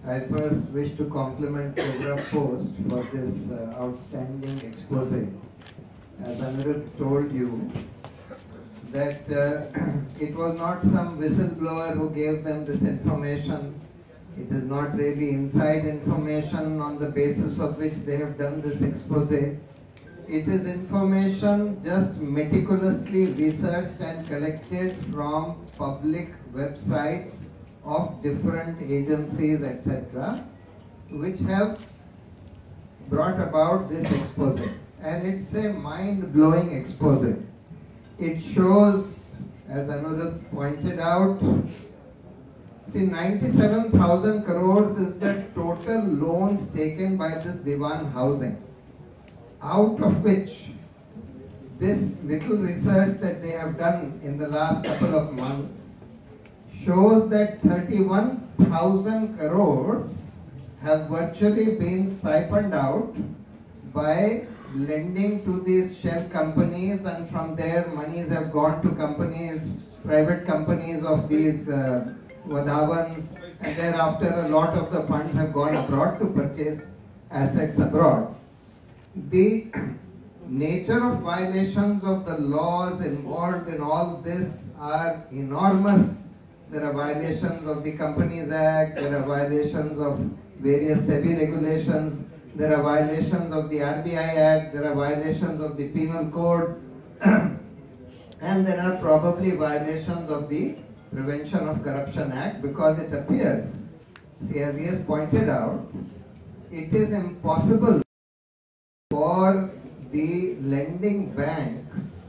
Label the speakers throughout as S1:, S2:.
S1: I first wish to compliment Cobrapost for this outstanding expose. As Anirudh told you, that it was not some whistleblower who gave them this information. It is not really inside information on the basis of which they have done this expose. It is information just meticulously researched and collected from public websites of different agencies, etc., which have brought about this expose. And it's a mind-blowing expose. It shows, as Anirudh pointed out, see, 97,000 crores is the total loans taken by this Dewan housing, out of which this little research that they have done in the last couple of months shows that 31,000 crores have virtually been siphoned out by lending to these shell companies, and from there monies have gone to companies, private companies of these Vadhavans, and thereafter a lot of the funds have gone abroad to purchase assets abroad. The nature of violations of the laws involved in all this are enormous. There are violations of the Companies Act, there are violations of various Sebi regulations, there are violations of the RBI Act, there are violations of the Penal Code, and there are probably violations of the Prevention of Corruption Act, because it appears, see, as he has pointed out, it is impossible for the lending banks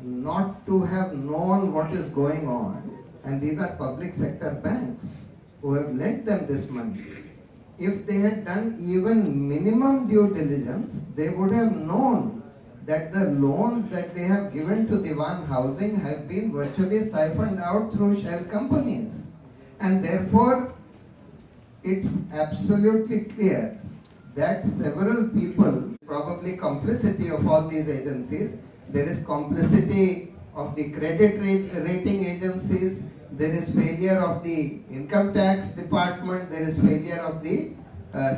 S1: not to have known what is going on, and these are public sector banks who have lent them this money. If they had done even minimum due diligence, they would have known that the loans that they have given to Dewan housing have been virtually siphoned out through shell companies. And therefore, it's absolutely clear that several people, probably complicity of all these agencies, there is complicity of the credit rating agencies, there is failure of the income tax department, there is failure of the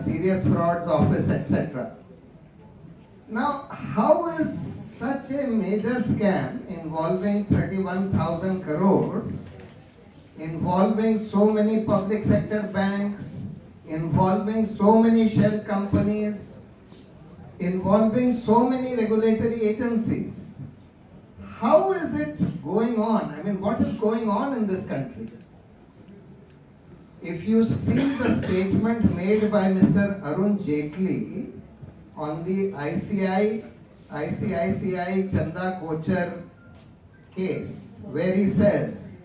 S1: serious frauds office, etc. Now, how is such a major scam involving 31,000 crores, involving so many public sector banks, involving so many shell companies, involving so many regulatory agencies? How is it going on? I mean, what is going on in this country? If you see the statement made by Mr. Arun Jaitley on the ICICI Chanda Kochar case, where he says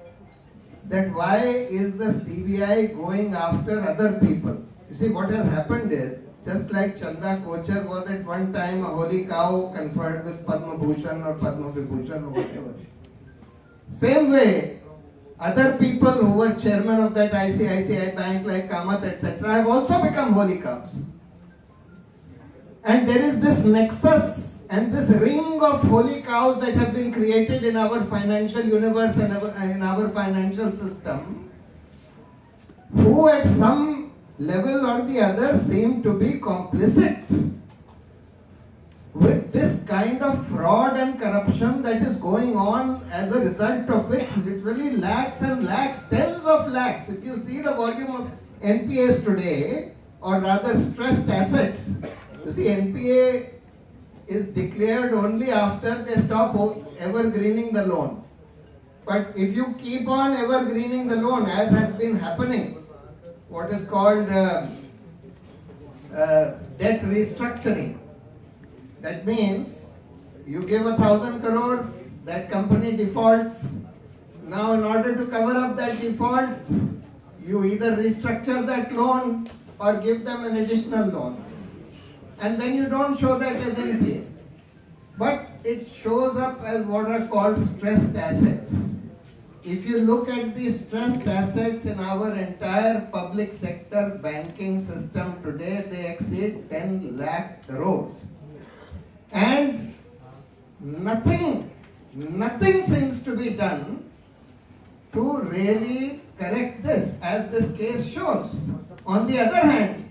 S1: that why is the CBI going after other people? You see, what has happened is, just like Chanda Kochar was at one time a holy cow conferred with Padma Bhushan or Padma Vibhushan or whatever. Same way, other people who were chairman of that ICICI bank like Kamath, etc. have also become holy cows. And there is this nexus and this ring of holy cows that have been created in our financial universe and in our financial system, who at some level or the other seem to be complicit with this kind of fraud and corruption that is going on, as a result of which literally lakhs and lakhs, tens of lakhs. If you see the volume of NPAs today, or rather stressed assets, you see NPA is declared only after they stop evergreening the loan. But if you keep on evergreening the loan, as has been happening, what is called debt restructuring. That means you give 1,000 crores, that company defaults. Now in order to cover up that default, you either restructure that loan or give them an additional loan. And then you don't show that as NPA. But it shows up as what are called stressed assets. If you look at the stressed assets in our entire public sector banking system today, they exceed 10 lakh crores. And nothing seems to be done to really correct this, as this case shows. On the other hand,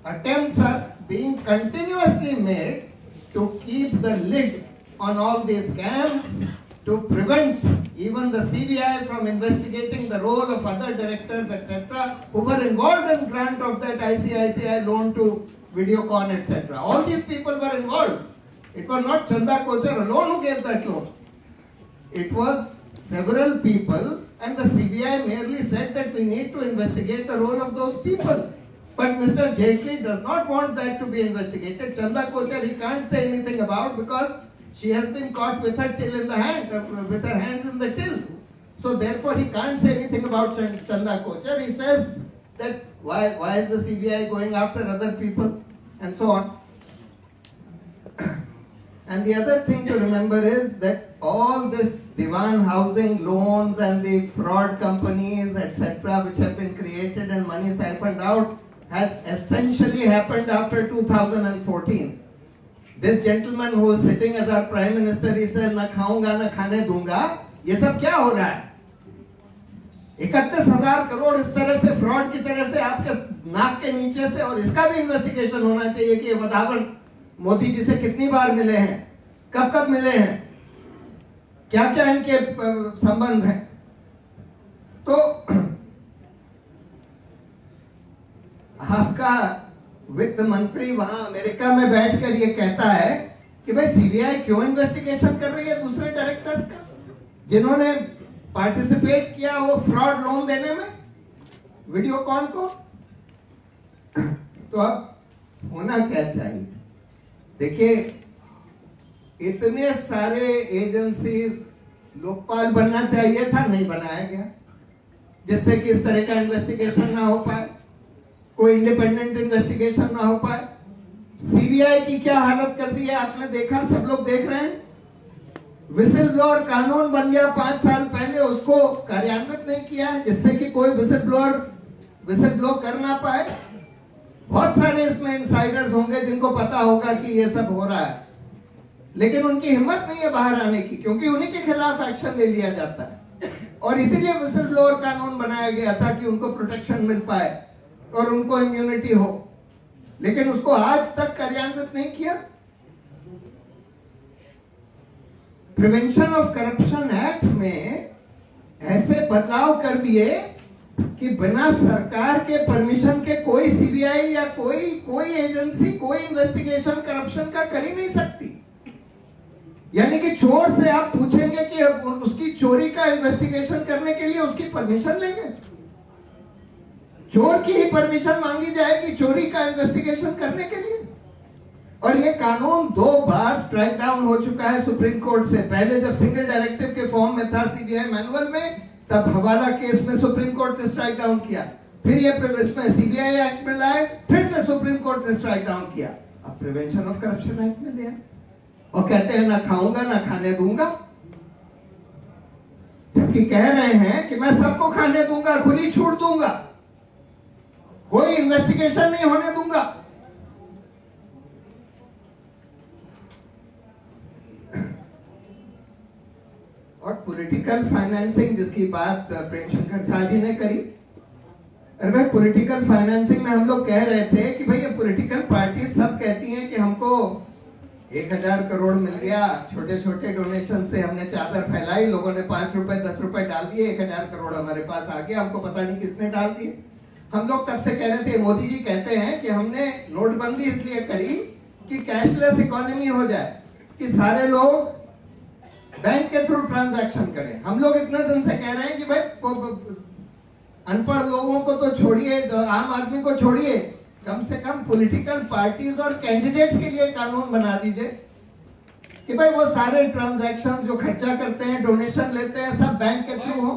S1: attempts are being continuously made to keep the lid on all these scams, to prevent even the CBI from investigating the role of other directors, etc., who were involved in grant of that ICICI loan to Videocon, etc. All these people were involved. It was not Chanda Kochar alone who gave that loan. It was several people, and the CBI merely said that we need to investigate the role of those people. But Mr. Jaitley does not want that to be investigated. Chanda Kochar he can't say anything about because she has been caught with her till in the hand, with her hands in the till. So therefore he can't say anything about Chanda Kochar. He says that why is the CBI going after other people and so on. And the other thing to remember is that all this Dewan housing loans and the fraud companies, etc., which have been created and money siphoned out, has essentially happened after 2014. This gentleman who is sitting as our Prime Minister, he says, "ना खाऊंगा ना खाने दूंगा." ये सब क्या हो रहा है? 31,000 करोड़ इस तरह से फ्रॉड की तरह से आपके नाक के नीचे से, और इसका भी इन्वेस्टिगेशन होना चाहिए कि ये वधावन मोदी जी से कितनी बार मिले हैं, कब कब मिले हैं, क्या क्या इनके संबंध हैं। तो आपका वित्त मंत्री वहां अमेरिका में बैठकर ये कहता है कि भाई सीबीआई क्यों इन्वेस्टिगेशन कर रही है दूसरे डायरेक्टर्स का, जिन्होंने पार्टिसिपेट किया वो फ्रॉड लोन देने में वीडियोकॉन को। तो अब होना क्या चाहिए? देखिए, इतने सारे एजेंसीज, लोकपाल बनना चाहिए था, नहीं बनाया गया, जिससे कि इस तरह का इन्वेस्टिगेशन ना हो पाए, कोई इंडिपेंडेंट इन्वेस्टिगेशन ना हो पाए। सीबीआई की क्या हालत कर दी है आपने देखा, सब लोग देख रहे हैं। विसिल ब्लोअर कानून बन गया 5 साल पहले, उसको कार्यान्वित नहीं किया, जिससे कि कोई विसिल ब्लो कर ना पाए। बहुत सारे इसमें इनसाइडर्स होंगे जिनको पता होगा कि ये सब हो रहा है, लेकिन उनकी हिम्मत नहीं है बाहर आने की, क्योंकि उन्हीं के खिलाफ एक्शन ले लिया जाता है। और इसीलिए विसिल ब्लोअर कानून बनाया गया था कि उनको प्रोटेक्शन मिल पाए और उनको इम्यूनिटी हो, लेकिन उसको आज तक कार्यान्वित नहीं किया। प्रिवेंशन ऑफ करप्शन एक्ट में ऐसे बदलाव कर दिए कि बिना सरकार के परमिशन के कोई सीबीआई या कोई एजेंसी कोई इन्वेस्टिगेशन करप्शन का कर ही नहीं सकती। यानी कि चोर से आप पूछेंगे कि उसकी चोरी का इन्वेस्टिगेशन करने के लिए उसकी परमिशन लेंगे, चोर की ही परमिशन मांगी जाएगी चोरी का इन्वेस्टिगेशन करने के लिए। और ये कानून 2 बार स्ट्राइक डाउन हो चुका है सुप्रीम कोर्ट से। पहले जब सिंगल डायरेक्टिव के फॉर्म में था सीबीआई मैनुअल में, तब हवाला केस में सुप्रीम कोर्ट ने स्ट्राइक डाउन किया, फिर ये इसमें सीबीआई एक्ट में लाए, फिर से सुप्रीम कोर्ट ने स्ट्राइक डाउन किया, अब प्रिवेंशन ऑफ करप्शन एक्ट में लिया और कहते हैं ना खाऊंगा ना खाने दूंगा, जबकि कह रहे हैं कि मैं सबको खाने दूंगा, खुली छूट दूंगा, कोई इन्वेस्टिगेशन नहीं होने दूंगा। और पॉलिटिकल फाइनेंसिंग जिसकी बात प्रेमशंकर झा जी ने करी, अरे भाई पॉलिटिकल फाइनेंसिंग में हम लोग कह रहे थे कि भाई ये पॉलिटिकल पार्टी सब कहती हैं कि हमको 1000 करोड़ मिल गया, छोटे छोटे डोनेशन से हमने चादर फैलाई, लोगों ने 5 रुपए 10 रुपए डाल दिए, 1000 करोड़ हमारे पास आ गया, हमको पता नहीं किसने डाल दिए। हम लोग तब से कह रहे थे, मोदी जी कहते हैं कि हमने नोटबंदी इसलिए करी कि कैशलेस इकोनॉमी हो जाए, कि सारे लोग बैंक के थ्रू ट्रांजैक्शन करें। हम लोग इतने दिन से कह रहे हैं कि भाई अनपढ़ लोगों को तो छोड़िए, आम आदमी को छोड़िए, कम से कम पॉलिटिकल पार्टीज और कैंडिडेट्स के लिए कानून बना दीजिए कि भाई वो सारे ट्रांजैक्शन जो खर्चा करते हैं, डोनेशन लेते हैं, सब बैंक के थ्रू हो।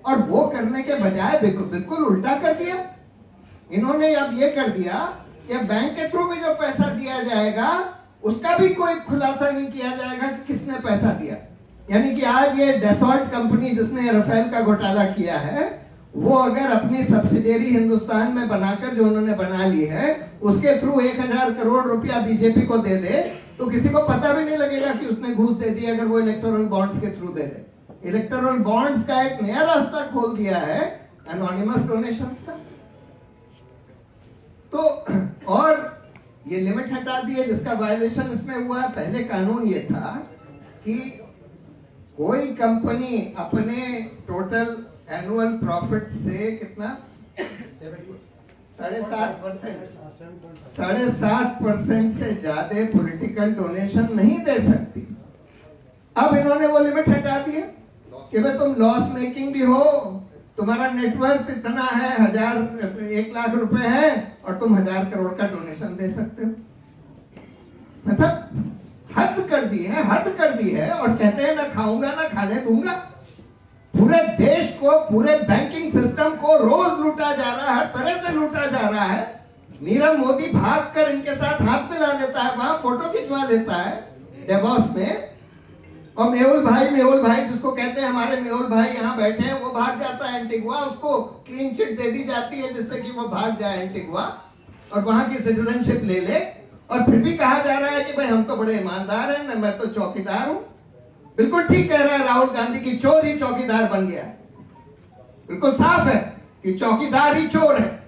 S1: और वो करने के बजाय बिल्कुल उल्टा कर दिया इन्होंने। अब ये कर दिया कि बैंक के थ्रू भी जो पैसा दिया जाएगा उसका भी कोई खुलासा नहीं किया जाएगा कि किसने पैसा दिया। यानी कि आज ये डेसॉल्ट कंपनी जिसने राफेल का घोटाला किया है, वो अगर अपनी सब्सिडियरी हिंदुस्तान में बनाकर जो उन्होंने बना ली है, उसके थ्रू 1000 करोड़ रुपया बीजेपी को दे दे, तो किसी को पता भी नहीं लगेगा कि उसने घूस दे दी, अगर वो इलेक्टोरल बॉन्ड्स के थ्रू दे दे। इलेक्टोरल बॉन्ड्स का एक नया रास्ता खोल दिया है एनोनिमस डोनेशंस का। तो और ये लिमिट हटा दी है जिसका वायलेशन इसमें हुआ है। पहले कानून ये था कि कोई कंपनी अपने टोटल एनुअल प्रॉफिट से कितना 7.5% से ज्यादा पॉलिटिकल डोनेशन नहीं दे सकती। अब इन्होंने वो लिमिट हटा दी है कि भाई तुम लॉस मेकिंग भी हो, तुम्हारा नेटवर्थ इतना है 1 लाख रुपए है और तुम 1000 करोड़ का डोनेशन दे सकते हो। मतलब हद कर दी है, हद कर दी है। और कहते हैं ना खाऊंगा ना खाने दूंगा। पूरे देश को, पूरे बैंकिंग सिस्टम को रोज लूटा जा रहा है, हर तरह से लूटा जा रहा है। नीरव मोदी भागकर इनके साथ हाथ मिला लेता है, वहां फोटो खिंचवा लेता है डेवॉस में। और मेहुल भाई जिसको कहते हैं हमारे मेहुल भाई यहाँ बैठे हैं, वो भाग जाता है एंटीगुआ। उसको क्लीन चिट दे दी जाती है जिससे कि वो भाग जाए एंटीगुआ और वहां की सिटीजनशिप ले ले। और फिर भी कहा जा रहा है कि भाई हम तो बड़े ईमानदार हैं, मैं तो चौकीदार हूं। बिल्कुल ठीक कह रहा है राहुल गांधी की चोर ही चौकीदार बन गया है। बिल्कुल साफ है कि चौकीदार ही चोर है।